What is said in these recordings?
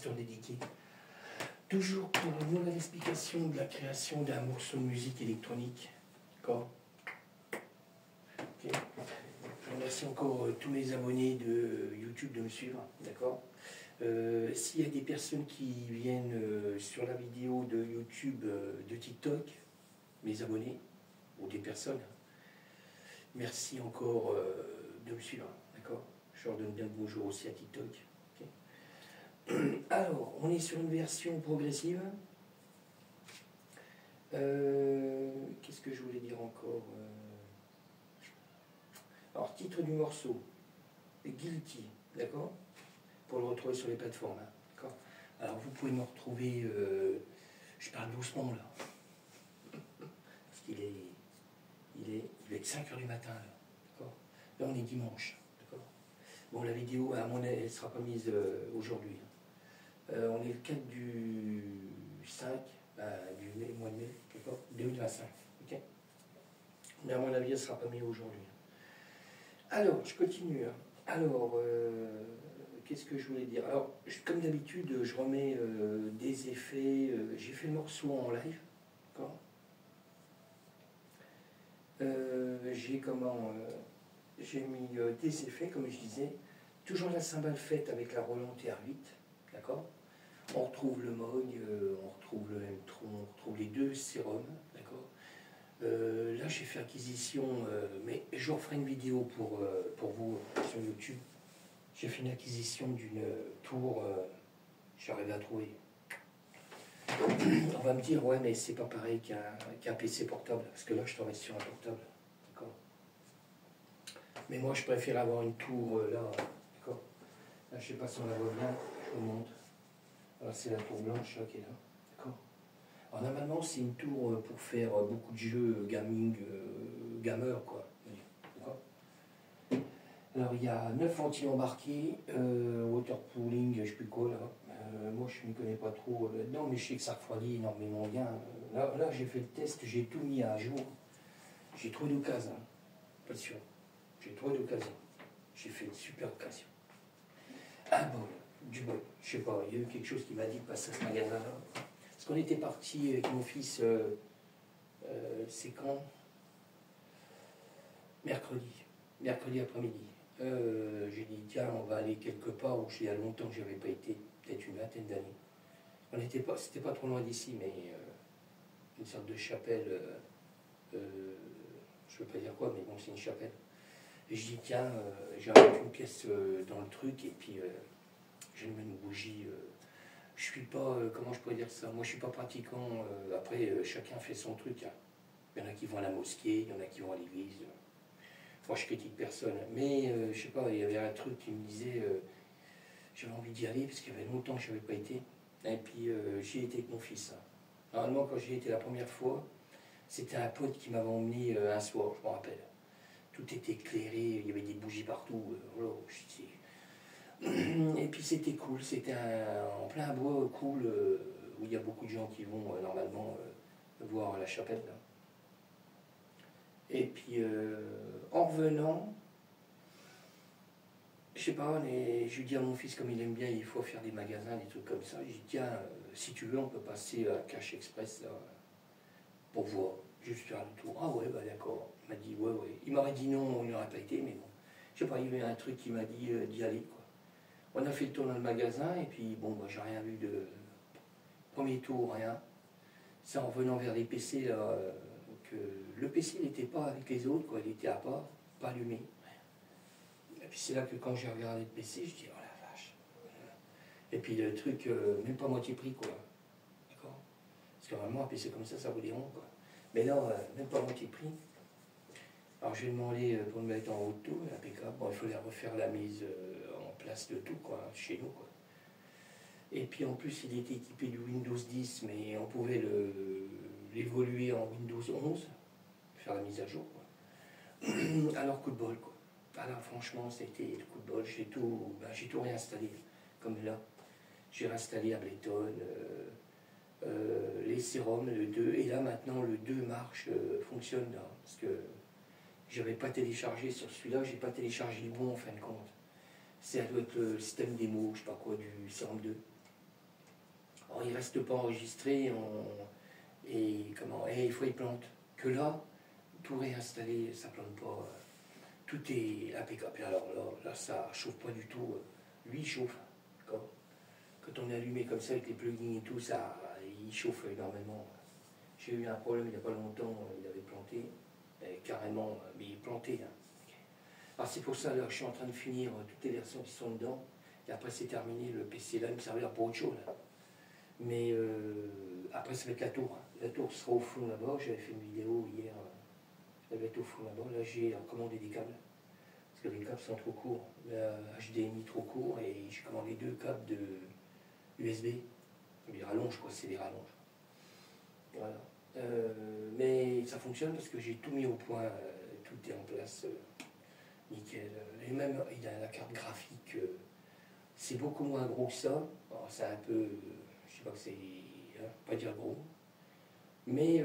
Master dédié. Toujours pour une nouvelle explication de la création d'un morceau de musique électronique. D'accord. Okay. Je remercie encore tous mes abonnés de YouTube de me suivre. D'accord. S'il y a des personnes qui viennent sur la vidéo de YouTube, de TikTok, mes abonnés, ou des personnes, merci encore de me suivre. D'accord. Je leur donne bien le bonjour aussi à TikTok. Alors, on est sur une version progressive. Qu'est-ce que je voulais dire encore Alors, titre du morceau, Guilty, d'accord. Pour le retrouver sur les plateformes, hein, d'accord. Alors, vous pouvez me retrouver, je parle doucement là, parce qu'il est 5 h du matin, là, d'accord. Là, on est dimanche, d'accord. Bon, la vidéo, à mon avis, elle ne sera pas mise aujourd'hui. On est le 4 du 5, du mois de mai, d'accord, 2025, ok. Mais à mon avis, elle ne sera pas mise aujourd'hui. Alors, je continue. Alors, qu'est-ce que je voulais dire? Alors, comme d'habitude, je remets des effets. J'ai fait le morceau en live, d'accord. J'ai mis des effets, comme je disais. Toujours la cymbale faite avec la Roland TR8, d'accord. On retrouve le Moog, on retrouve le M-Tron, on retrouve les deux sérums, d'accord. Là, j'ai fait acquisition, mais je referai une vidéo pour vous sur YouTube. J'ai fait une acquisition d'une tour, j'arrive à trouver. On va me dire, ouais, mais c'est pas pareil qu'un PC portable, parce que là, je travaille sur un portable, d'accord. Mais moi, je préfère avoir une tour là, d'accord. Là, je sais pas si on la voit bien, je vous montre. Alors, c'est la tour blanche là qui est là, d'accord. Alors, normalement, c'est une tour pour faire beaucoup de jeux gaming, gamer, quoi. D'accord. Alors, il y a 9 ventiles embarqués, waterpooling, je ne sais plus quoi là. Moi, je ne m'y connais pas trop là-dedans, mais je sais que ça refroidit énormément bien. Là j'ai fait le test, j'ai tout mis à jour. J'ai trouvé d'occasion, pas sûr. J'ai trouvé d'occasion. J'ai fait une super occasion. Ah bon, du bon, je sais pas, il y a eu quelque chose qui m'a dit de passer à ce magasin-là. Parce qu'on était parti avec mon fils, c'est quand? Mercredi après-midi. J'ai dit, tiens, on va aller quelque part où il y a longtemps que je n'avais pas été, peut-être une vingtaine d'années. C'était pas trop loin d'ici, mais une sorte de chapelle, je ne veux pas dire quoi, mais bon, c'est une chapelle. Et je dis, tiens, j'arrête une pièce dans le truc, et puis je vais mettre une bougie. Je suis pas, comment je pourrais dire ça, moi je suis pas pratiquant, après chacun fait son truc. Hein. Il y en a qui vont à la mosquée, il y en a qui vont à l'église. Moi je critique personne, mais je sais pas, il y avait un truc qui me disait, j'avais envie d'y aller, parce qu'il y avait longtemps que je n'avais pas été, et puis j'y étais avec mon fils. Hein. Normalement quand j'y étais la première fois, c'était un pote qui m'avait emmené un soir, je me rappelle. Tout était éclairé, il y avait des bougies partout, et puis c'était cool, c'était en plein bois cool, où il y a beaucoup de gens qui vont normalement voir la chapelle. Là. Et puis en revenant, je sais pas, je lui dis à mon fils, comme il aime bien, il faut faire des magasins, des trucs comme ça. Je dis, tiens, si tu veux, on peut passer à Cash Express là, pour voir, juste faire le tour. Ah ouais, bah d'accord. Il m'a dit, ouais, ouais. Il m'aurait dit non, il n'aurait pas été, mais bon. Je sais pas, il y avait un truc qui m'a dit d'y aller, quoi. On a fait le tour dans le magasin, et puis bon, bah, j'ai rien vu de premier tour, rien. C'est en revenant vers les PC, là, que le PC n'était pas avec les autres, quoi. Il était à part, pas allumé. Et puis c'est là que quand j'ai regardé le PC, je dis, oh la vache. Et puis le truc, même pas moitié prix, quoi. D'accord. Parce que vraiment, un PC comme ça vaut des ronds, quoi. Mais là, même pas moitié prix. Alors j'ai demandé pour me mettre en haut de tout, impeccable. Bon, il fallait refaire la mise en place de tout, quoi, chez nous, quoi. Et puis en plus, il était équipé du Windows 10, mais on pouvait l'évoluer en Windows 11, faire la mise à jour, quoi. Alors, coup de bol, quoi. Alors franchement, ça a été le coup de bol. J'ai tout réinstallé, comme là. J'ai réinstallé Ableton, les sérums, le 2, et là maintenant le 2 marche, fonctionne là, parce que j'avais pas téléchargé sur celui-là, j'ai pas téléchargé le bon en fin de compte. Ça doit être le système démo, je sais pas quoi, du Serum 2. Alors, il ne reste pas enregistré, et il faut y plante. Que là, tout réinstallé, ça ne plante pas. Tout est impeccable. Alors là, ça ne chauffe pas du tout. Lui, il chauffe. Quand on est allumé comme ça avec les plugins et tout, ça, il chauffe énormément. J'ai eu un problème il n'y a pas longtemps, il avait planté, carrément, mais il plantait. Hein. Alors c'est pour ça, là, je suis en train de finir toutes les versions qui sont dedans, et après c'est terminé, le PC là, il me servira pour autre chose. Là. Mais après ça va être la tour. La tour sera au fond là-bas, j'avais fait une vidéo hier, elle va être au fond là-bas. Là j'ai commandé des câbles, parce que les câbles sont trop courts, la HDMI trop court, et j'ai commandé 2 câbles de USB, des rallonges quoi, c'est des rallonges. Voilà. Mais ça fonctionne parce que j'ai tout mis au point, tout est en place, nickel. Et même il a la carte graphique, c'est beaucoup moins gros que ça. Alors, c'est un peu, je sais pas que c'est, hein, pas dire gros. Mais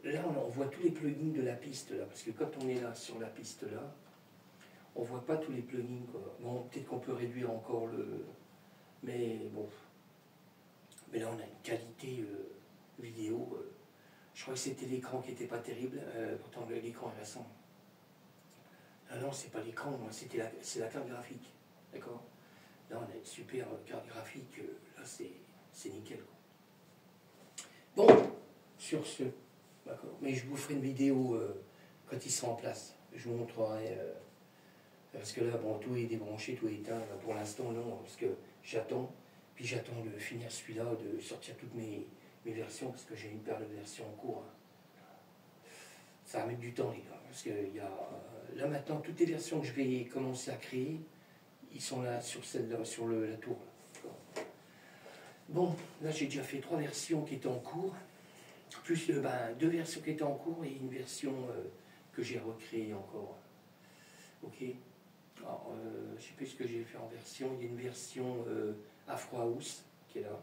là on voit tous les plugins de la piste là, parce que quand on est là sur la piste là, on voit pas tous les plugins quoi. Bon, peut-être qu'on peut réduire encore le, mais bon. Mais là on a une qualité vidéo. Je crois que c'était l'écran qui n'était pas terrible, pourtant l'écran est récent. Ah non, c'est pas l'écran, c'est la carte graphique. D'accord. Là, on a une super carte graphique, là, c'est nickel. Quoi. Bon, sur ce, d'accord. Mais je vous ferai une vidéo quand il sera en place. Je vous montrerai, parce que là, bon, tout est débranché, tout est éteint. Là, pour l'instant, non, parce que j'attends. Puis j'attends de finir celui-là, de sortir toutes mes versions, parce que j'ai une paire de versions en cours. Ça va mettre du temps, les gars, parce que là maintenant, toutes les versions que je vais commencer à créer, ils sont là sur celle-là, sur la tour. Là. Bon, là j'ai déjà fait 3 versions qui étaient en cours, plus 2 versions qui étaient en cours et une version que j'ai recréée encore. Ok. Alors, je ne sais plus ce que j'ai fait en version. Il y a une version Afro House qui est là.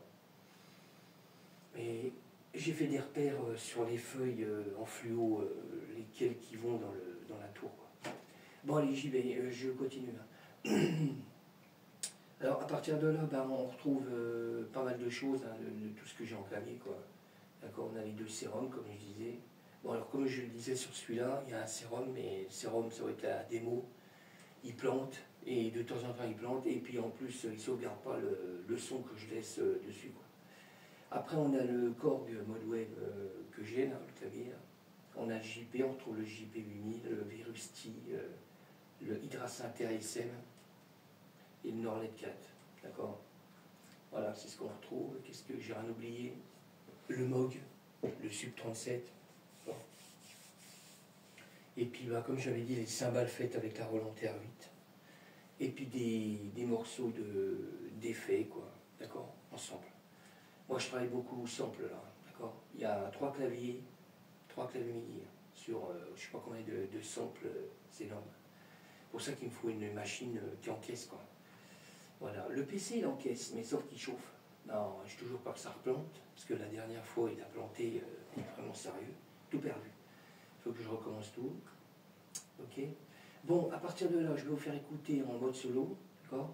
Mais j'ai fait des repères sur les feuilles en fluo, lesquelles qui vont dans la tour. Quoi. Bon allez, j'y vais, je continue là. Alors à partir de là, on retrouve pas mal de choses, hein, de tout ce que j'ai en clavier. D'accord, on a les 2 sérums, comme je disais. Bon alors comme je le disais sur celui-là, il y a un sérum, mais le sérum ça va être la démo. Il plante, et de temps en temps il plante, et puis en plus il ne sauvegarde pas le son que je laisse dessus. Quoi. Après, on a le Korg mode web que j'ai, là, le clavier. Là. On a le JP, on retrouve le JP8000, le Virusti, le Hydra Synter SM et le Norlet 4. D'accord. Voilà, c'est ce qu'on retrouve. Qu'est-ce que j'ai rien oublié? Le Moog, le Sub 37. Bon. Et puis, comme j'avais dit, les cymbales faites avec la Roland TR8. Et puis des morceaux d'effets, quoi. D'accord. Ensemble. Moi, je travaille beaucoup au sample, là, d'accord. Il y a 3 claviers MIDI sur, je ne sais pas combien de samples, c'est énorme. C'est pour ça qu'il me faut une machine qui encaisse, quoi. Voilà, le PC, il encaisse, mais sauf qu'il chauffe. Non, je ne toujours pas que ça replante, parce que la dernière fois, il a planté, il est vraiment sérieux, tout perdu. Il faut que je recommence tout, ok. Bon, à partir de là, je vais vous faire écouter en mode solo, d'accord.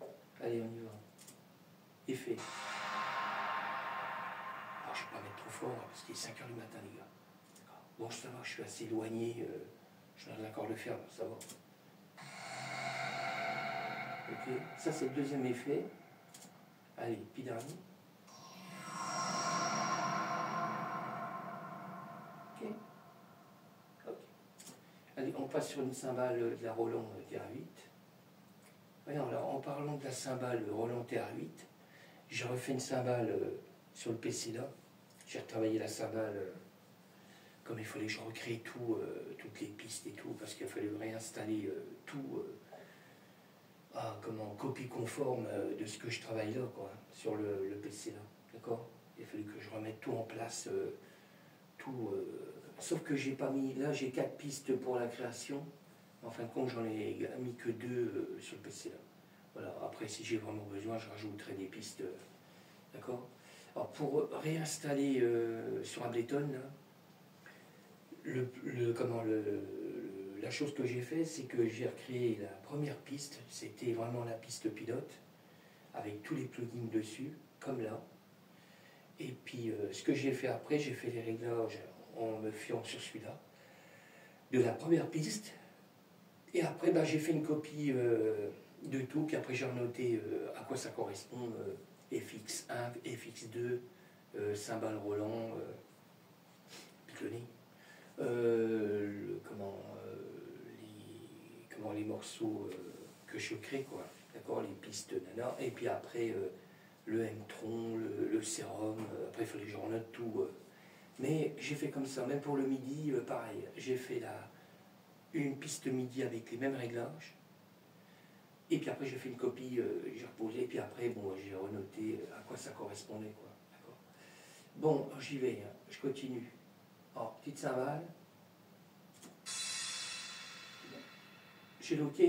Okay. Allez, on y va. Effet. Alors, je ne vais pas mettre trop fort parce qu'il est 5 h du matin, les gars. Bon, ça va, je suis assez éloigné. Je suis dans l'accord de fer, ça va. Ok, ça c'est le deuxième effet. Allez, puis dernier. Ok. Ok. Allez, on passe sur une cymbale de la Roland TR8. Voyons, alors, en parlant de la cymbale Roland TR8, j'ai refait une cymbale sur le PC là. J'ai retravaillé la cymbale comme il fallait que je recrée tout, toutes les pistes et tout, parce qu'il fallait réinstaller tout comment copie conforme de ce que je travaille là, quoi, sur le PC là. D'accord. Il fallait que je remette tout en place, tout. Sauf que j'ai pas mis. Là, j'ai 4 pistes pour la création. En fin de compte, j'en ai mis que 2 sur le PC là. Voilà. Après, si j'ai vraiment besoin, je rajouterai des pistes. D'accord. Alors, pour réinstaller sur Ableton, la chose que j'ai fait, c'est que j'ai recréé la première piste. C'était vraiment la piste pilote. avec tous les plugins dessus, comme là. Et puis ce que j'ai fait après, j'ai fait les réglages en me fiant sur celui-là, de la première piste. Et après, j'ai fait une copie de tout, puis après j'ai noté à quoi ça correspond, FX1, FX2, cymbale Roland, Picconi, les morceaux que je crée, quoi, d'accord, les pistes nana, et puis après le M-tron, le sérum, après il fallait que je renote tout. Mais j'ai fait comme ça, même pour le MIDI, pareil, j'ai fait une piste MIDI avec les mêmes réglages. Et puis après, j'ai fait une copie, j'ai reposé, et puis après, bon, j'ai renoté à quoi ça correspondait, quoi. D'accord. Bon, j'y vais, hein. Je continue. Alors, petite cymbale. J'ai le OK.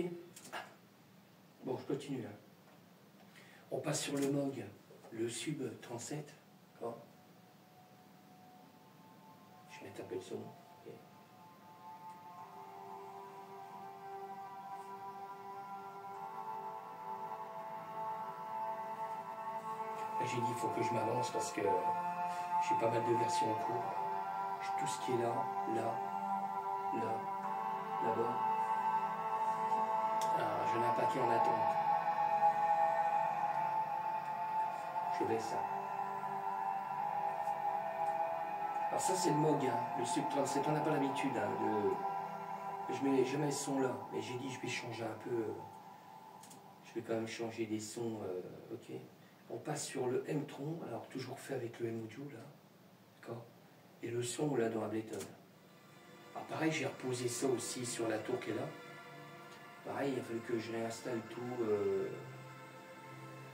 Bon, je continue. Hein. On passe sur le Moog, le Sub 37. D'accord. Je vais mettre un peu de son. J'ai dit il faut que je m'avance parce que j'ai pas mal de versions en cours. Tout ce qui est là, là-bas. J'en ai un paquet en attente. Je vais ça. Alors ça c'est le Moog, hein, le Sub 37. On n'a pas l'habitude je mets jamais ce son là, mais j'ai dit je vais changer un peu. Je vais quand même changer des sons. Ok. On passe sur le M-tron, alors toujours fait avec le M-audio là, d'accord. Et le son là dans Ableton. Alors pareil, j'ai reposé ça aussi sur la tour qui est là. Pareil, il a fallu que je réinstalle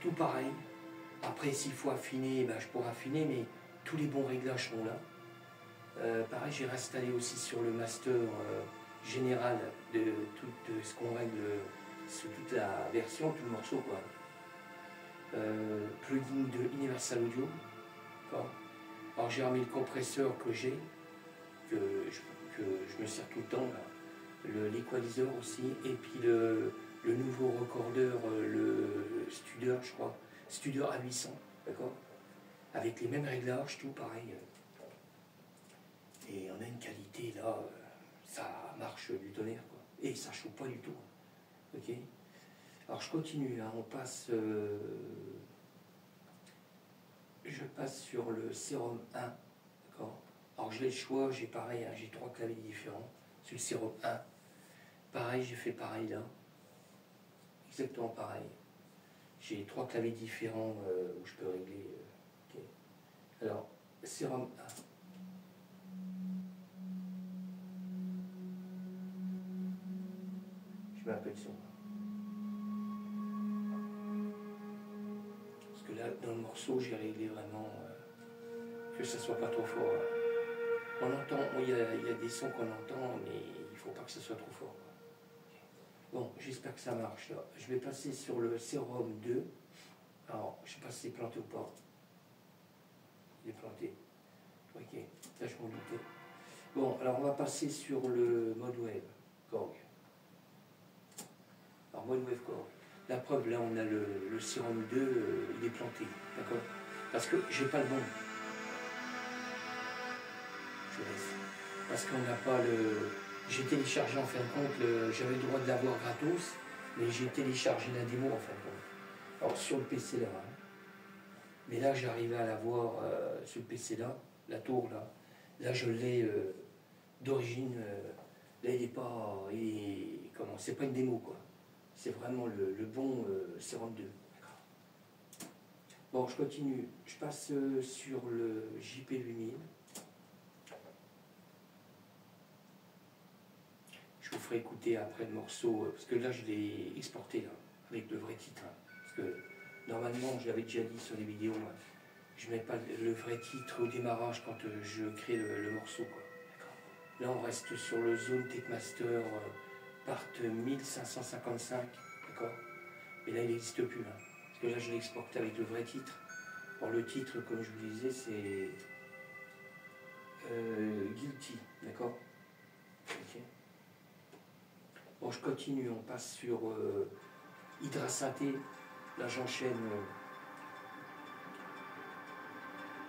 tout pareil. Après, s'il faut affiner, je pourrais affiner, mais tous les bons réglages sont là. Pareil, j'ai réinstallé aussi sur le master général de tout ce qu'on règle sur toute la version, tout le morceau, quoi. Plugin de Universal Audio. Alors j'ai remis le compresseur que j'ai, que je me sers tout le temps, l'équaliseur aussi, et puis le nouveau recordeur, le Studer, je crois, Studer A800, d'accord, avec les mêmes réglages, tout pareil. Et on a une qualité là, ça marche du tonnerre, quoi. Et ça chauffe pas du tout. Ok. Alors je continue, hein, on passe. Je passe sur le Sérum 1, d'accord. Alors j'ai le choix, j'ai pareil, hein, j'ai 3 claviers différents. Sur le Sérum 1, pareil, j'ai fait pareil là, exactement pareil. J'ai 3 claviers différents où je peux régler. Okay. Alors, Sérum 1. Je mets un peu de son. Parce que là, dans le morceau, j'ai réglé vraiment que ça soit pas trop fort. On entend, il y a des sons qu'on entend, mais il faut pas que ce soit trop fort. Bon, j'espère que ça marche là. Je vais passer sur le Sérum 2. Alors, je sais pas si c'est planté ou pas. Il est planté. Ok, là je m'en doutais. Bon, alors on va passer sur le mode wave, Korg. Alors, mode wave Korg. La preuve, là on a le Sérum 2, il est planté, d'accord. Parce que j'ai pas le bon. Je laisse. Parce qu'on n'a pas le. J'ai téléchargé en fin de compte, j'avais le droit de l'avoir gratos, mais j'ai téléchargé la démo en fin de compte. Alors sur le PC là, hein. Mais là j'arrivais à l'avoir sur le PC là, la tour là. Là je l'ai d'origine. Là il n'est pas. Comment. C'est pas une démo quoi. C'est vraiment le bon Sérum 2. Bon, je continue. Je passe sur le JP8000. Je vous ferai écouter après le morceau, parce que là je l'ai exporté là, avec le vrai titre. Hein, parce que normalement, je l'avais déjà dit sur les vidéos, je ne mets pas le vrai titre au démarrage quand je crée le morceau. Quoi. Là on reste sur le Zone Techmaster Part 1555, d'accord. Et là il n'existe plus. Hein, parce que là je l'ai exporté avec le vrai titre. Alors le titre, comme je vous disais, c'est Guilty, d'accord. Okay. Bon, je continue, on passe sur Hydra Synthé Là, j'enchaîne.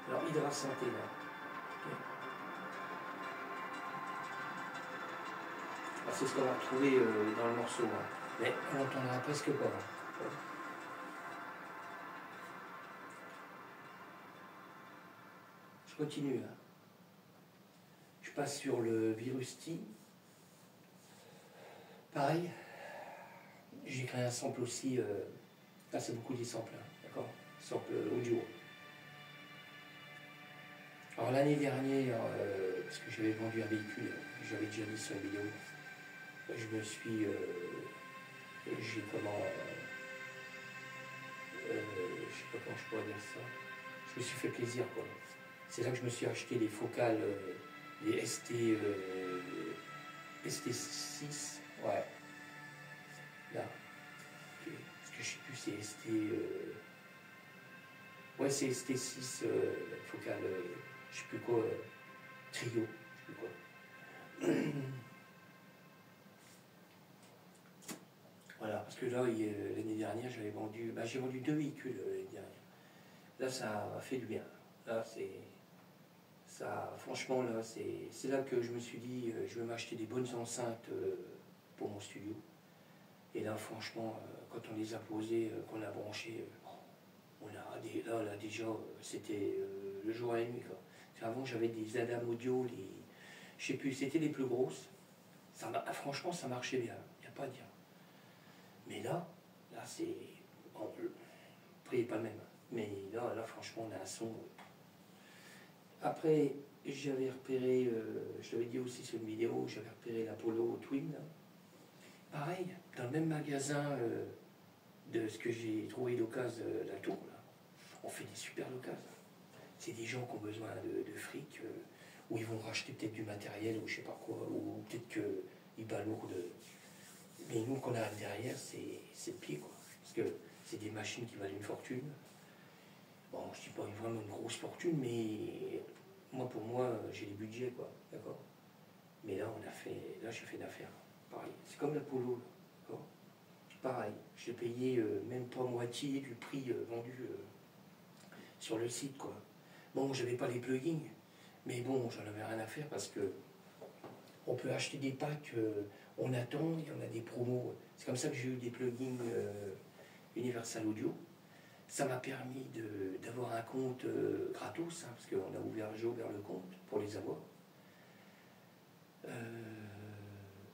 Alors, Hydra Santé, là. Ok. Alors, c'est ce qu'on va retrouver dans le morceau. Hein. Mais on n'entendra presque pas. Hein. Je continue. Hein. Je passe sur le Virus T. Pareil. J'ai créé un sample aussi. Là, c'est beaucoup des samples. Hein. D'accord. Sample audio. Alors l'année dernière, parce que j'avais vendu un véhicule, j'avais déjà mis sur une vidéo, je me suis, j'ai comment, je sais pas comment je pourrais dire ça, je me suis fait plaisir quoi. C'est là que je me suis acheté les focales, les ST6, ouais, là, okay. Parce que je sais plus c'est ouais c'est ST6 focale. Je sais plus quoi, trio, je sais plus quoi. Voilà, parce que là, l'année dernière, j'avais vendu, j'ai vendu 2 véhicules l'année dernière. Là, ça m'a fait du bien. Là, franchement, là, c'est là que je me suis dit, je vais m'acheter des bonnes enceintes pour mon studio. Et là, franchement, quand on les a posées, qu'on a branchées, là, déjà, c'était le jour et la nuit, quoi. Avant, j'avais des Adam Audio, je sais plus, c'était les plus grosses. Franchement, ça marchait bien, il n'y a pas à dire. Mais là c'est. Bon, le prix n'est pas le même. Mais là, franchement, on a un son. Après, j'avais repéré, je l'avais dit aussi sur une vidéo, j'avais repéré l'Apollo Twin. Pareil, dans le même magasin de ce que j'ai trouvé l'occasion la tour, là, on fait des super occasions. C'est des gens qui ont besoin de fric, où ils vont racheter peut-être du matériel ou je sais pas quoi, ou peut-être qu'ils balourdent. Mais nous, qu'on a derrière, c'est le pied, quoi. Parce que c'est des machines qui valent une fortune. Bon, je ne dis pas vraiment une grosse fortune, mais pour moi, j'ai les budgets, quoi. D'accord. Mais là, j'ai fait une affaire. Pareil. C'est comme l'Apollo, d'accord. Pareil. J'ai payé même pas moitié du prix vendu sur le site, quoi. Bon, j'avais pas les plugins, mais bon, j'en avais rien à faire parce que on peut acheter des packs, on attend, il y en a des promos. C'est comme ça que j'ai eu des plugins Universal Audio. Ça m'a permis d'avoir un compte gratos, hein, parce j'ai ouvert le compte pour les avoir.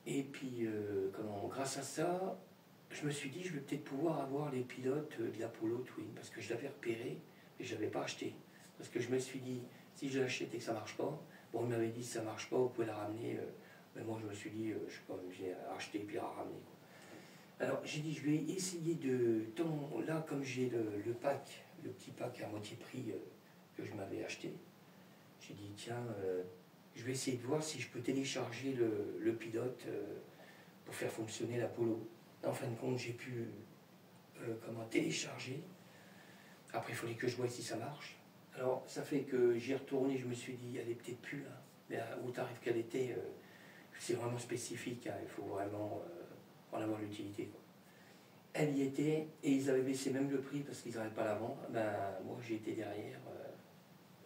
Et puis, grâce à ça, je me suis dit, je vais peut-être pouvoir avoir les pilotes de l'Apollo Twin, parce que je l'avais repéré, mais je ne l'avais pas acheté. Parce que je me suis dit, si je l'achète et que ça ne marche pas, bon, il m'avait dit, si ça ne marche pas, vous pouvez la ramener. Mais moi, je me suis dit, je ne sais pas, j'ai acheté et puis la ramener. Alors, j'ai dit, je vais essayer là, comme j'ai le pack, le petit pack à moitié prix que je m'avais acheté, j'ai dit, tiens, je vais essayer de voir si je peux télécharger le pilote pour faire fonctionner l'Apollo. En fin de compte, j'ai pu télécharger. Après, il fallait que je voie si ça marche. Alors, ça fait que j'y ai retourné, je me suis dit, elle est peut-être plus là. Mais au tarif qu'elle était, c'est vraiment spécifique, hein, il faut vraiment en avoir l'utilité, quoi. Elle y était, et ils avaient baissé même le prix parce qu'ils n'arrivaient pas à la vendre. Moi, j'ai été derrière,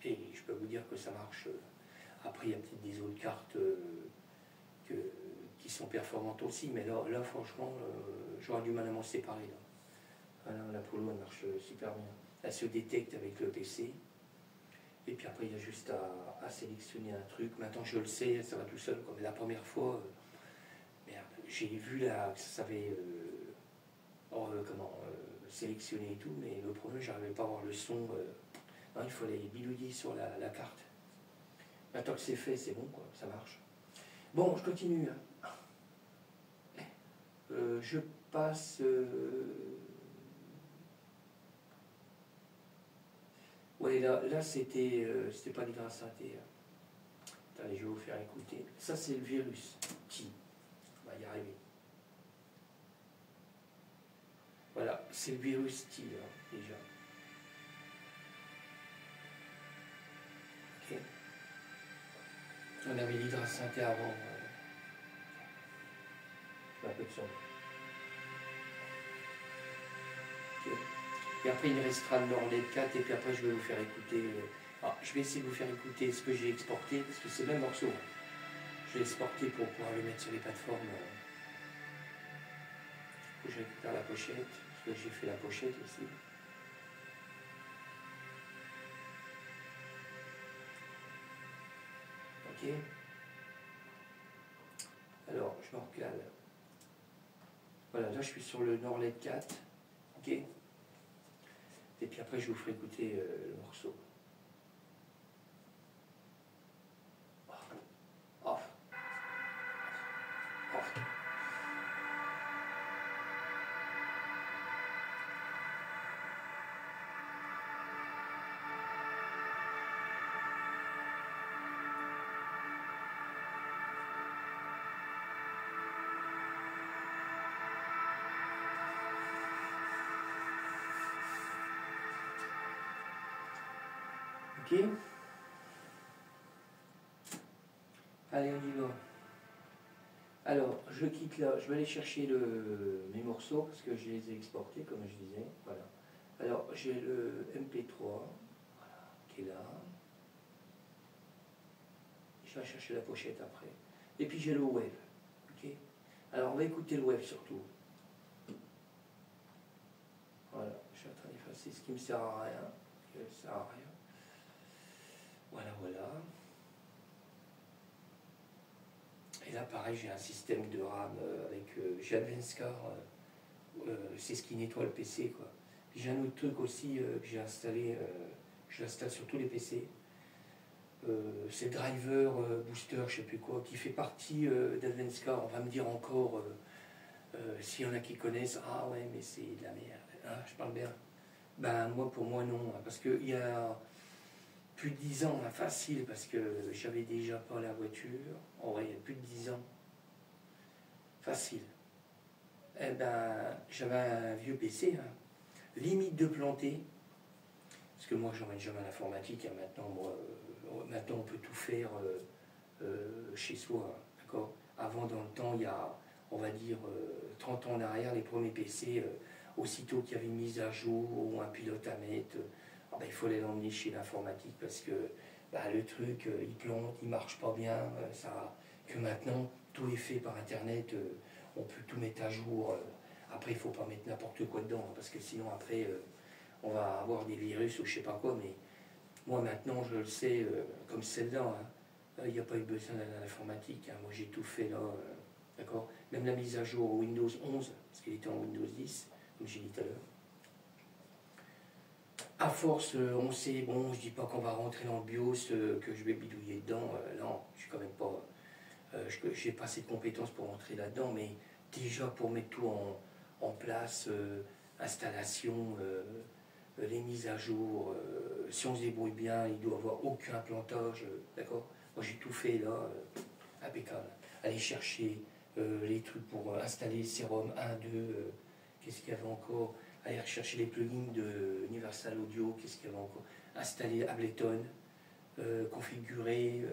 et je peux vous dire que ça marche. Après, il y a peut-être des autres cartes qui sont performantes aussi, mais là franchement, j'aurais du mal à m'en séparer. Là. Voilà, l'Apollo, elle marche super bien. Elle se détecte avec le PC, et puis après, il y a juste à sélectionner un truc. Maintenant, je le sais, ça va tout seul. Comme la première fois, j'ai vu là que ça savait sélectionner et tout, mais le problème, j'arrivais pas à avoir le son. Non, il fallait bidouiller sur la carte. Maintenant que c'est fait, c'est bon, quoi, ça marche. Bon, je continue. Je passe. Ouais, là c'était pas du grâce synthé. Attendez, je vais vous faire écouter. Ça, c'est le virus. On va y arriver. Voilà, c'est le virus T, là, déjà. Ok. On avait l'hydrasynthé avant. Je mets un peu de son. Ok. Et après, il me restera le Nord-LED 4, et puis après, je vais vous faire écouter. Alors, je vais essayer de vous faire écouter ce que j'ai exporté, parce que c'est le même morceau. Je l'ai exporté pour pouvoir le mettre sur les plateformes. Faut que je récupère la pochette, parce que j'ai fait la pochette aussi. Ok. Alors, je me recale. Voilà, là je suis sur le Nord-LED 4. Ok. Et puis après, je vous ferai écouter le morceau. Off. Off. Ok. Allez, on y va. Alors, je quitte là, je vais aller chercher mes morceaux parce que je les ai exportés, comme je disais. Voilà. Alors, j'ai le MP3 voilà, qui est là. Je vais chercher la pochette après. Et puis j'ai le web. Ok. Alors, on va écouter le web surtout. Voilà, je suis en train d'effacer ce qui me sert à rien. Ça ne sert à rien. Voilà, voilà. Et là, pareil, j'ai un système de RAM avec j'ai Advenscar, c'est ce qui nettoie le PC, quoi. Puis j'ai un autre truc aussi que j'ai installé, je l'installe sur tous les PC. C'est le driver booster, je sais plus quoi, qui fait partie d'Advenscar. On va me dire encore, s'il y en a qui connaissent, ah ouais, mais c'est de la merde. Ah, je parle bien. Ben moi, pour moi, non, hein, parce qu'il y a plus de 10 ans, hein, facile, parce que j'avais déjà pas la voiture. Oh, ouais, il y a plus de 10 ans. Facile. Eh ben, j'avais un vieux PC, hein, limite de planter, parce que moi, j'emmène jamais à l'informatique, hein, maintenant, moi, maintenant, on peut tout faire chez soi, hein, d'accord. Avant, dans le temps, il y a, on va dire, 30 ans en arrière, les premiers PC, aussitôt qu'il y avait une mise à jour ou un pilote à mettre, ah ben, il fallait l'emmener chez l'informatique parce que bah, le truc, il plante, il marche pas bien, que maintenant, tout est fait par Internet, on peut tout mettre à jour. Après, il faut pas mettre n'importe quoi dedans, hein, parce que sinon, après, on va avoir des virus ou je sais pas quoi, mais moi, maintenant, je le sais, comme celle-là, hein, il n'y a pas eu besoin d'aller à l'informatique, hein. Moi, j'ai tout fait là, d'accord. Même la mise à jour au Windows 11, parce qu'il était en Windows 10, comme j'ai dit tout à l'heure. À force, on sait, bon, je dis pas qu'on va rentrer dans le BIOS, que je vais bidouiller dedans, non, je suis quand même pas, j'ai pas assez de compétences pour rentrer là-dedans, mais déjà pour mettre tout en place, installation, les mises à jour, si on se débrouille bien, il ne doit y avoir aucun plantage, d'accord. Moi j'ai tout fait là, impeccable. Aller chercher les trucs pour installer Serum 1, 2, qu'est-ce qu'il y avait encore, aller rechercher les plugins de Universal Audio, qu'est-ce qu'il y avait encore, installer Ableton, configurer,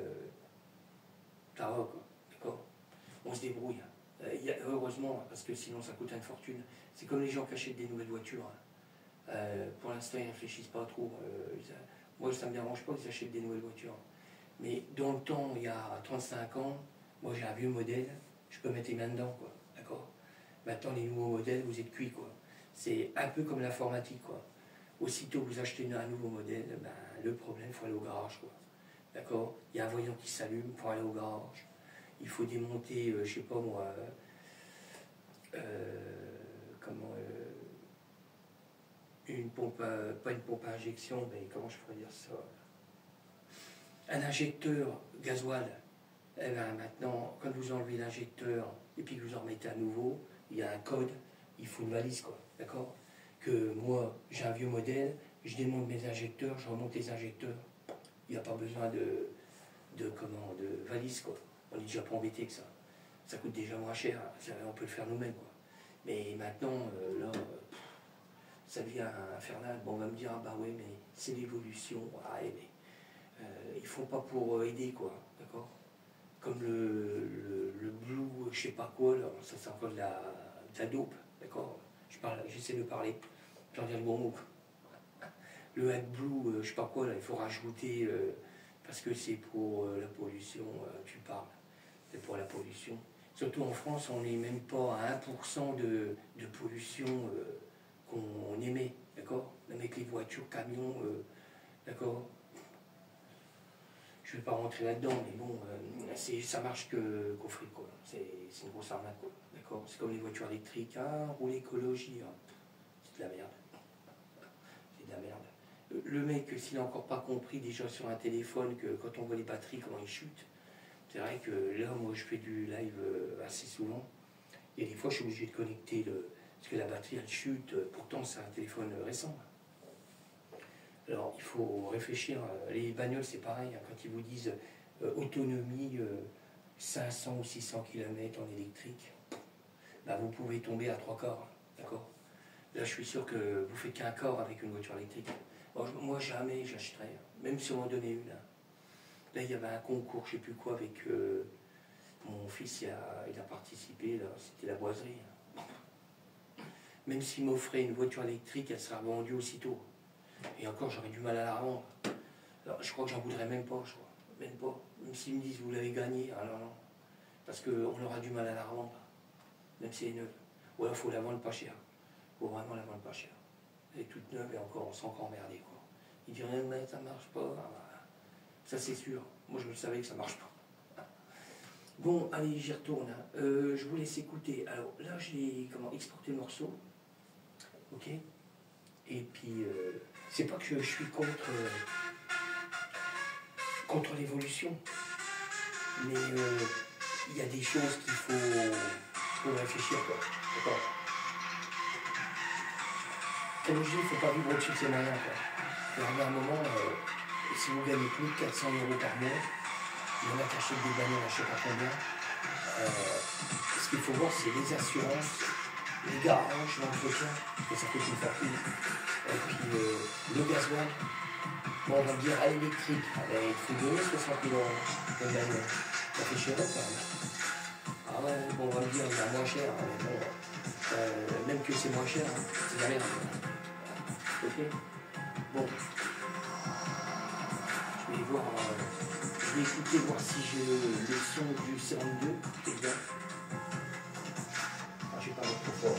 ça va quoi, d'accord. On se débrouille. Heureusement, parce que sinon ça coûte une fortune. C'est comme les gens qui achètent des nouvelles voitures. Pour l'instant, ils ne réfléchissent pas trop. Moi, ça ne me dérange pas qu'ils achètent des nouvelles voitures. Mais dans le temps, il y a 35 ans, moi j'ai un vieux modèle, je peux mettre les mains dedans, quoi. D'accord. Maintenant, les nouveaux modèles, vous êtes cuits, quoi. C'est un peu comme l'informatique, quoi. Aussitôt que vous achetez un nouveau modèle, ben, le problème, il faut aller au garage, quoi. D'accord. Il y a un voyant qui s'allume, il faut aller au garage. Il faut démonter, je sais pas moi, comment, une pompe, pas une pompe à injection, mais comment je pourrais dire ça, un injecteur gasoil. Eh bien maintenant, quand vous enlevez l'injecteur et puis que vous en remettez à nouveau, il y a un code, il faut une valise, quoi, d'accord. Que moi, j'ai un vieux modèle, je démonte mes injecteurs, je remonte les injecteurs. Il n'y a pas besoin de valise, quoi. On est déjà pas embêté que ça. Ça coûte déjà moins cher, hein. On peut le faire nous-mêmes, quoi. Mais maintenant, là, ça devient infernal. Bon, on va me dire, ah bah oui, mais c'est l'évolution. Ah, mais ils font pas pour aider, quoi, d'accord. Comme le blue, je sais pas quoi, là, ça c'est encore de la dope, d'accord. J'essaie de parler, j'en dire le bon mot. le AdBlue, je sais pas quoi, là, il faut rajouter, parce que c'est pour la pollution, tu parles, c'est pour la pollution. Surtout en France, on n'est même pas à 1% de pollution qu'on émet, d'accord? Même avec les voitures, camions, d'accord? Je ne vais pas rentrer là-dedans, mais bon, ça marche qu'au fric, quoi. C'est une grosse arnaque, quoi. D'accord? C'est comme les voitures électriques, ah, roule écologie, hein. C'est de la merde. C'est de la merde. Le mec, s'il n'a encore pas compris déjà sur un téléphone que quand on voit les batteries, comment ils chutent, c'est vrai que là, moi, je fais du live assez souvent. Et des fois, je suis obligé de connecter parce que la batterie, elle chute. Pourtant, c'est un téléphone récent. Alors, il faut réfléchir. Les bagnoles, c'est pareil. Hein, quand ils vous disent autonomie 500 ou 600 km en électrique, bah, vous pouvez tomber à 3/4. D'accord? Là, je suis sûr que vous faites qu'un quart avec une voiture électrique. Bon, moi, jamais j'achèterais. Même si on m'en donnait une. Hein. Là, il y avait un concours, je ne sais plus quoi, avec mon fils, il a participé. C'était la boiserie. Hein. Même s'il m'offrait une voiture électrique, elle sera vendue aussitôt. Et encore, j'aurais du mal à la revendre. Alors, je crois que j'en voudrais même pas, je crois. Même pas. Même s'ils me disent, vous l'avez gagné. Ah non, non. Parce qu'on aura du mal à la revendre. Même si elle est neuve. Ou alors, il faut la vendre pas cher. Il faut vraiment la vendre pas cher. Elle est toute neuve et encore, on s'est encore emmerdé, quoi. Il dit, rien, mais ça marche pas. Ah, bah, ça, c'est sûr. Moi, je le savais que ça marche pas. Bon, allez, j'y retourne. Je vous laisse écouter. Alors, là, j'ai exporté le morceau. Ok? Et puis, c'est pas que je suis contre l'évolution, mais il y a des choses qu'il faut réfléchir, quoi. D'accord? Comme je dis, il ne faut pas vivre au-dessus de ses moyens, quoi. Il y a un moment, si vous gagnez plus de 400 € par mois, il y en a qui achètent des bagnoles à je sais pas combien. Ce qu'il faut voir, c'est les assurances, les garages, l'entretien, et ça coûte une fortune. Et puis le gasoil, bon, on va me dire à l'électrique, il faut donner 60 000 € de bagnole. Ça fait cher quand même. Ah ouais, bon, on va me dire, il y a moins cher, hein, mais bon, même que c'est moins cher, hein, c'est de la merde. Ok? Bon, je vais écouter, voir si j'ai le son du 52, c'est bien. Ah, j'ai pas mettre trop fort.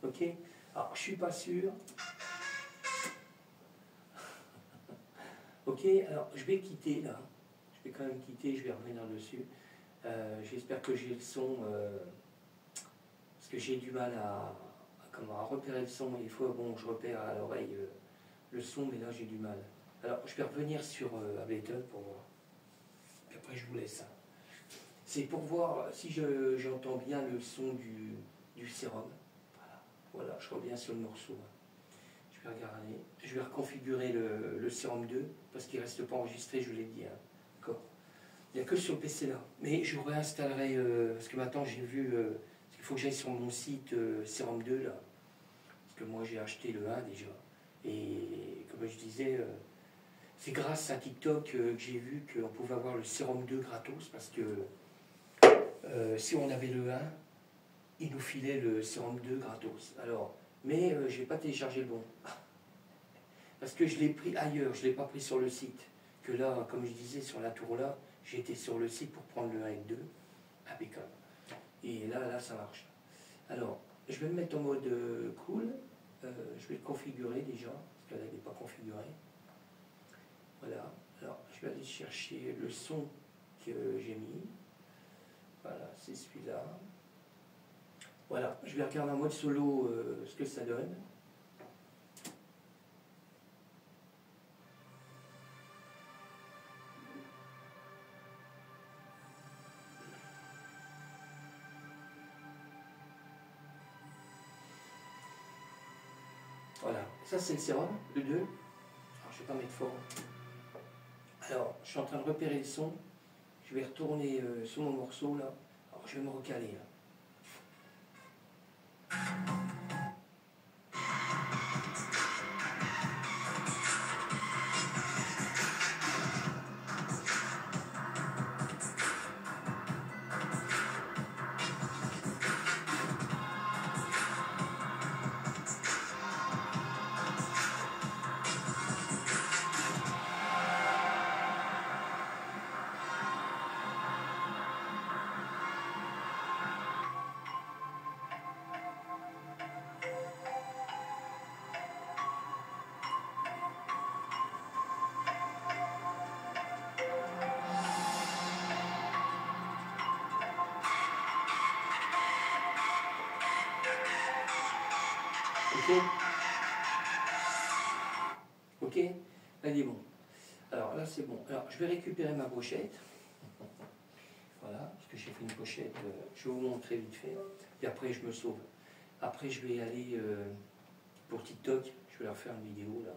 Ok? Alors, je suis pas sûr. Ok, Ok, alors je vais quitter là. Je vais quand même quitter, je vais revenir dessus. J'espère que j'ai le son, parce que j'ai du mal à repérer le son. Il faut, bon, je repère à l'oreille le son, mais là j'ai du mal. Alors je vais revenir sur Ableton pour voir. Puis après je vous laisse. C'est pour voir si j'entends bien le son du sérum. Voilà. Voilà, je reviens sur le morceau. Je vais regarder. Je vais reconfigurer le sérum 2 parce qu'il ne reste pas enregistré, je vous l'ai dit. Hein. D'accord. Il n'y a que sur le PC là. Mais je réinstallerai, parce que maintenant j'ai vu, il faut que j'aille sur mon site sérum 2 là. Parce que moi j'ai acheté le 1 déjà. Et comme je disais, c'est grâce à TikTok que j'ai vu qu'on pouvait avoir le sérum 2 gratos. Parce que si on avait le 1, il nous filait le sérum 2 gratos. Alors, mais je n'ai pas téléchargé le bon. Parce que je l'ai pris ailleurs, je ne l'ai pas pris sur le site. Que là, comme je disais, sur la tour là, j'étais sur le site pour prendre le 1 et le 2, impeccable. Et là, ça marche. Alors, je vais me mettre en mode cool. Je vais le configurer déjà, parce que là, il n'est pas configuré. Voilà. Alors, je vais aller chercher le son que j'ai mis. Voilà, c'est celui-là. Voilà, je vais regarder en mode solo ce que ça donne. Voilà, ça c'est le sérum, le 2. Alors je ne vais pas mettre fort. Alors, je suis en train de repérer le son. Je vais retourner sur mon morceau là. Alors je vais me recaler là. Ok. Ok. Là il est bon. Alors là c'est bon. Alors je vais récupérer ma pochette. Voilà, parce que j'ai fait une pochette. Je vais vous montrer vite fait. Et après je me sauve. Après je vais aller pour TikTok. Je vais leur faire une vidéo là.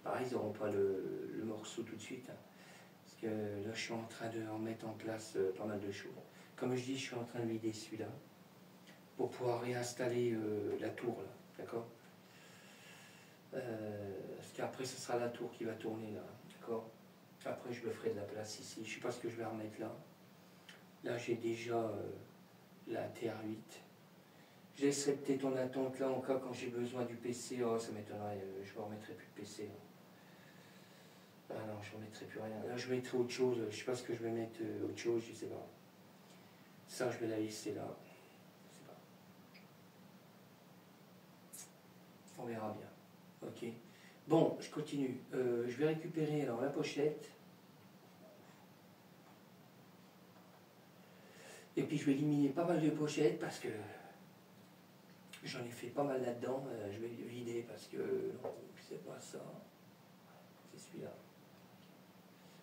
Pareil, ils n'auront pas le morceau tout de suite. Hein, parce que là je suis en train de remettre en place pas mal de choses. Comme je dis, je suis en train de vider celui-là. Pour pouvoir réinstaller la tour là. D'accord. Parce qu'après ce sera la tour qui va tourner là, d'accord. Après je me ferai de la place ici, je sais pas ce que je vais remettre là. Là j'ai déjà la TR8. Je laisserai peut-être en attente là en cas quand j'ai besoin du PC. Oh ça m'étonnerait, je ne remettrai plus de PC. Là. Ah non, je ne remettrai plus rien. Là je mettrai autre chose, je sais pas ce que je vais mettre autre chose, je sais pas. Ça je vais la laisser là. Je sais pas. On verra bien. Ok. Bon, je continue. Je vais récupérer alors la pochette. Et puis je vais éliminer pas mal de pochettes parce que j'en ai fait pas mal là-dedans. Je vais vider parce que non, c'est pas ça. C'est celui-là.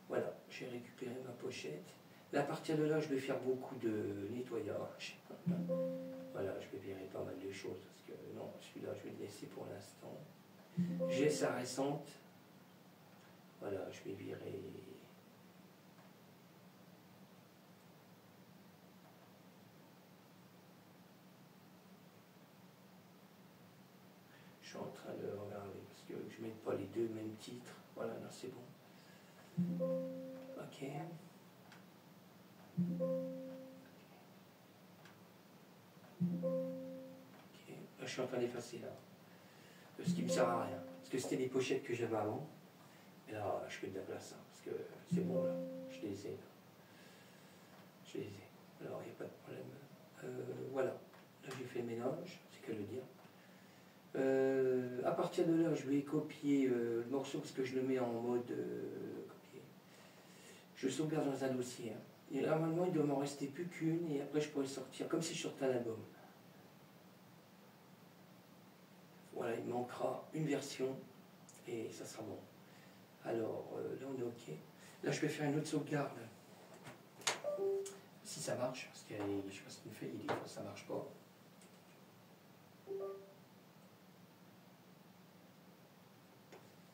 Voilà, j'ai récupéré ma pochette. Là, à partir de là, je vais faire beaucoup de nettoyage. Voilà, je vais virer pas mal de choses parce que non, celui-là, je vais le laisser pour l'instant. J'ai sa récente. Voilà, je vais virer. Je suis en train de regarder parce que je ne mets pas les deux mêmes titres. Voilà, là c'est bon. Ok. Ok. Là, je suis en train d'effacer là. Ce qui ne me sert à rien. Parce que c'était des pochettes que j'avais avant. Et là, je fais de la place. Hein, parce que c'est bon là. Je les ai. Là. Je les ai. Alors, il n'y a pas de problème. Voilà. Là, j'ai fait le ménage. C'est qu'à le dire. À partir de là, je vais copier le morceau parce que je le mets en mode Je sauvegarde dans un dossier. Hein. Et normalement, il doit m'en rester plus qu'une et après je pourrais sortir, comme si je sortais un album. Voilà, il manquera une version et ça sera bon. Alors, là on est OK. Là, je vais faire une autre sauvegarde. Si ça marche, parce que je sais pas ce qu'il fait, il dit que ça marche pas.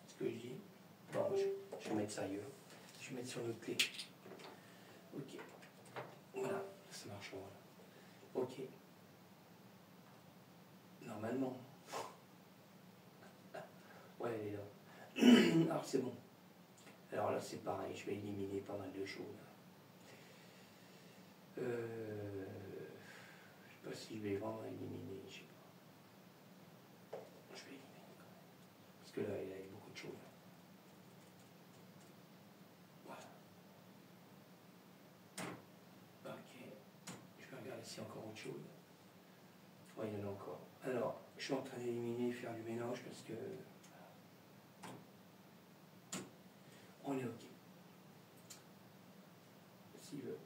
Ce que je dis. Bon, je vais mettre ça ailleurs. Je vais mettre sur notre clé. OK. Voilà, ça marche. Voilà. OK. Normalement. Ouais, elle est là. Alors c'est bon. Alors là c'est pareil, je vais éliminer pas mal de choses. Je sais pas si je vais vraiment éliminer, je sais pas. Je vais éliminer quand même. Parce que là il y a beaucoup de choses. Voilà. Ok. Je vais regarder s'il y a encore autre chose. Oui, il y en a encore. Alors, je suis en train d'éliminer, faire du mélange parce que on est OK. S'il veut.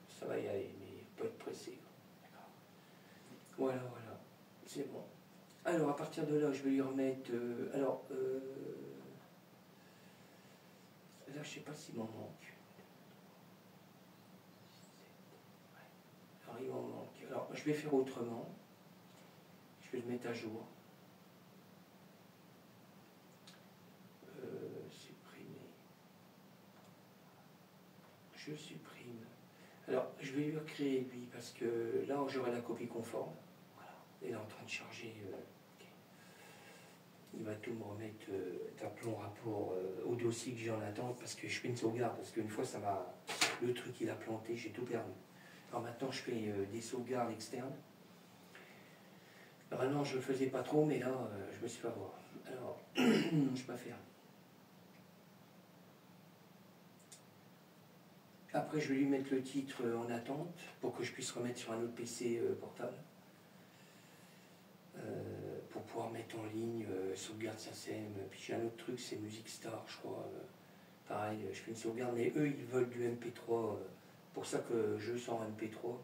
Ça va y aller, mais pas être pressé. Voilà, voilà. C'est bon. Alors, à partir de là, je vais lui remettre... là, je ne sais pas s'il m'en manque. Alors, il m'en manque. Alors, je vais faire autrement. Je vais le mettre à jour. Supprimer. Je supprime. Alors, je vais lui recréer lui, parce que là, j'aurai la copie conforme. Voilà. Il est en train de charger. Okay. Il va tout me remettre d'aplomb rapport au dossier que j'ai en attente, parce que je fais une sauvegarde, parce qu'une fois, ça m'a... Le truc, il a planté, j'ai tout perdu. Alors maintenant, je fais des sauvegardes externes. Normalement, je ne le faisais pas trop, mais là, je me suis fait avoir. Alors, je peux faire. Après, je vais lui mettre le titre en attente pour que je puisse remettre sur un autre PC portable. Pour pouvoir mettre en ligne sauvegarde SACEM. Puis j'ai un autre truc, c'est Music Star, je crois. Pareil, je fais une sauvegarde, mais eux, ils veulent du MP3. Pour ça que je sors un MP3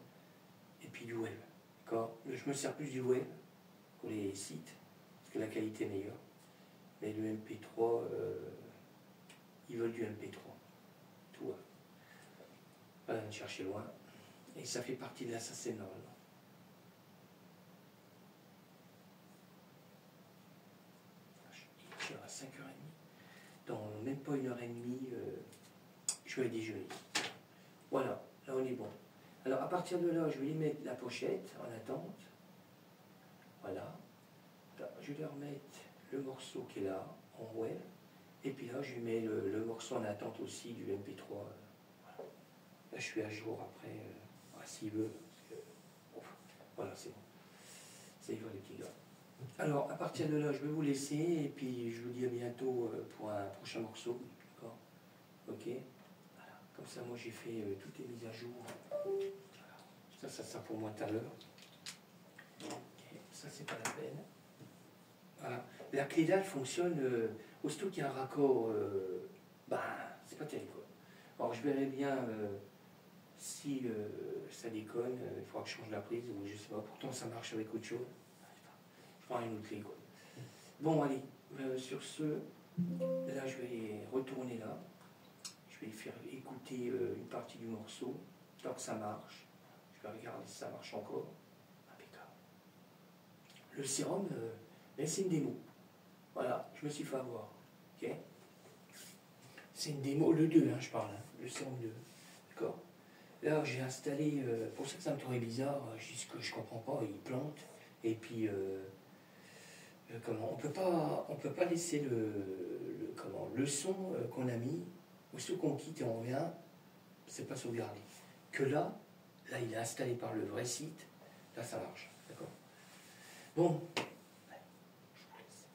et puis du web. D'accord ? Je me sers plus du web pour les sites, parce que la qualité est meilleure. Mais le MP3, ils veulent du MP3. Tout. Pas de chercher loin. Et ça fait partie de la SACEM normalement. Je suis à 5h30. Dans même pas 1h30, je vais déjeuner. Voilà, là on est bon. Alors à partir de là, je vais lui mettre la pochette en attente. Voilà. Là, je vais leur mettre le morceau qui est là, en web. Et puis là, je lui mets le morceau en attente aussi du MP3. Voilà. Là, je suis à jour après, s'il veut. Voilà, c'est bon. Ça y va les petits gars. Alors, à partir de là, je vais vous laisser et puis je vous dis à bientôt pour un prochain morceau. D'accord ? Ok ? Voilà. Comme ça, moi, j'ai fait toutes les mises à jour. Voilà. Ça pour moi tout à l'heure. Okay. Ça, c'est pas la peine. Voilà. La clé là, elle fonctionne aussitôt qu'il y a un raccord. C'est pas terrible. Quoi. Alors, je verrai bien si ça déconne. Il faudra que je change la prise ou je sais pas. Pourtant, ça marche avec autre chose. Une autre clé quoi. Bon allez, sur ce, là je vais retourner là, je vais faire écouter une partie du morceau, tant que ça marche, je vais regarder si ça marche encore. Impeccable. Le sérum, c'est une démo. Voilà, je me suis fait avoir. Ok. C'est une démo, le 2 je parle, le sérum 2. D'accord. Là j'ai installé, pour ça que ça me trouvait bizarre, je dis que je comprends pas, il plante, et puis on peut pas laisser le son qu'on a mis, ou ce qu'on quitte et on revient, c'est pas sauvegardé. Que là, il est installé par le vrai site, là ça marche, d'accord. Bon,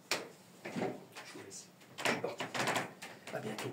je vous laisse. Je suis parti. À bientôt.